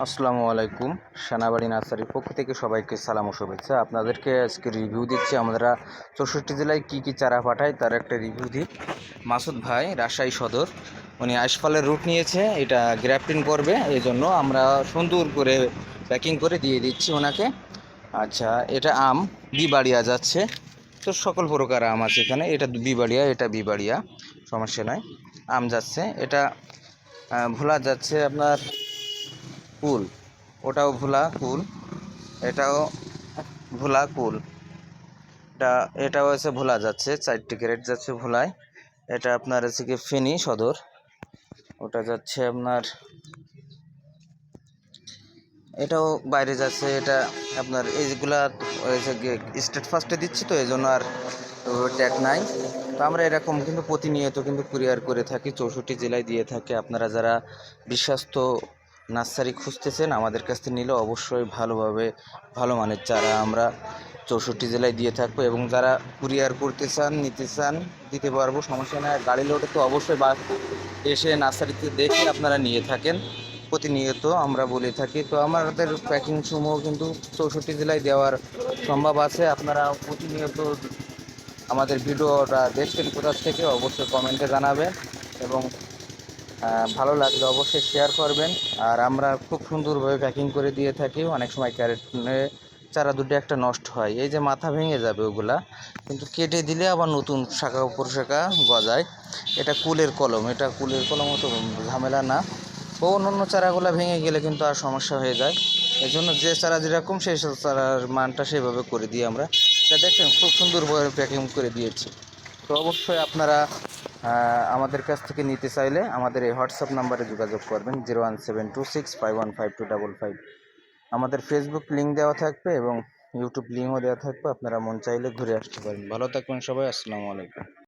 আসসালামু আলাইকুম। সেনাবাড়ি নার্সারির পক্ষ থেকে সবাইকে সালাম ও শুভেচ্ছা। আপনাদেরকে আজকে রিভিউ দিচ্ছি আমরা 64 জেলায় কী কী চারা পাঠাই তার একটা রিভিউ দিই। মাসুদ ভাই রাজশাহী সদর, উনি আশফলের রুট নিয়েছে, এটা গ্রাফটিং করবে, এই জন্য আমরা সুন্দর করে প্যাকিং করে দিয়ে দিচ্ছি ওনাকে। আচ্ছা, এটা আম বিবাড়িয়া যাচ্ছে, তো সকল প্রকার আম আছে এখানে। এটা বিবাড়িয়া, এটা বিবাড়িয়া, সমস্যা নয়। আম যাচ্ছে, এটা ভোলা যাচ্ছে আপনার কুল, ওটাও ভোলা কুল, এটাও ভোলা কুল, এটাও হচ্ছে ভোলা যাচ্ছে, 4টি ক্যারেট যাচ্ছে ভোলায়। এটা আপনার হচ্ছে কি ফেনী সদর, ওটা যাচ্ছে আপনার, এটাও বাইরে যাচ্ছে। এটা আপনার এইগুলা স্টেট ফার্স্টে দিচ্ছি, তো এই জন্য আর ট্যাগ নাই। তো আমরা এরকম কিন্তু প্রতিনিয়ত কিন্তু কুরিয়ার করে থাকি, 64 জেলায় দিয়ে থাকি। আপনারা যারা বিশ্বস্ত নার্সারি খুঁজতেছেন আমাদের কাছ থেকে নিলে অবশ্যই ভালো মানের চারা আমরা 64 জেলায় দিয়ে থাকবো। এবং যারা কুরিয়ার করতে চান, নিতে চান, দিতে পারবো, সমস্যা নেই। গাড়ি লোডে তো অবশ্যই এসে নার্সারিতে দেখে আপনারা নিয়ে থাকেন, প্রতিনিয়ত আমরা বলে থাকি। তো আমাদের প্যাকিং সমূহ কিন্তু 64 জেলায় দেওয়ার সম্ভব আছে। আপনারা প্রতিনিয়ত আমাদের ভিডিওটা দেখছেন কোথা থেকে অবশ্যই কমেন্টে জানাবেন, এবং ভালো লাগলে অবশ্যই শেয়ার করবেন। আর আমরা খুব সুন্দরভাবে প্যাকিং করে দিয়ে থাকি। অনেক সময় ক্যারেটে চারা দুটো একটা নষ্ট হয়, এই যে মাথা ভেঙে যাবে ওগুলা, কিন্তু কেটে দিলে আবার নতুন শাখা উপর শাখা গজায়। এটা কুলের কলম, এটা কুলের কলম অত ঝামেলা না। ও অন্য চারাগুলো ভেঙে গেলে কিন্তু আর সমস্যা হয়ে যায়। এই জন্য যে চারা যেরকম সেই চারার মানটা সেভাবে করে দিই আমরা। এটা দেখেন খুব সুন্দরভাবে প্যাকিং করে দিয়েছি। তো অবশ্যই আপনারা আমাদের কাছ থেকে নিতে চাইলে আমাদের এই হোয়াটসঅ্যাপ নাম্বারে যোগাযোগ করবেন, 01726515255। আমাদের ফেসবুক লিঙ্ক দেওয়া থাকবে এবং ইউটিউব লিঙ্কও দেওয়া থাকবে, আপনারা মন চাইলে ঘুরে আসতে পারেন। ভালো থাকবেন সবাই, আসসালামু আলাইকুম।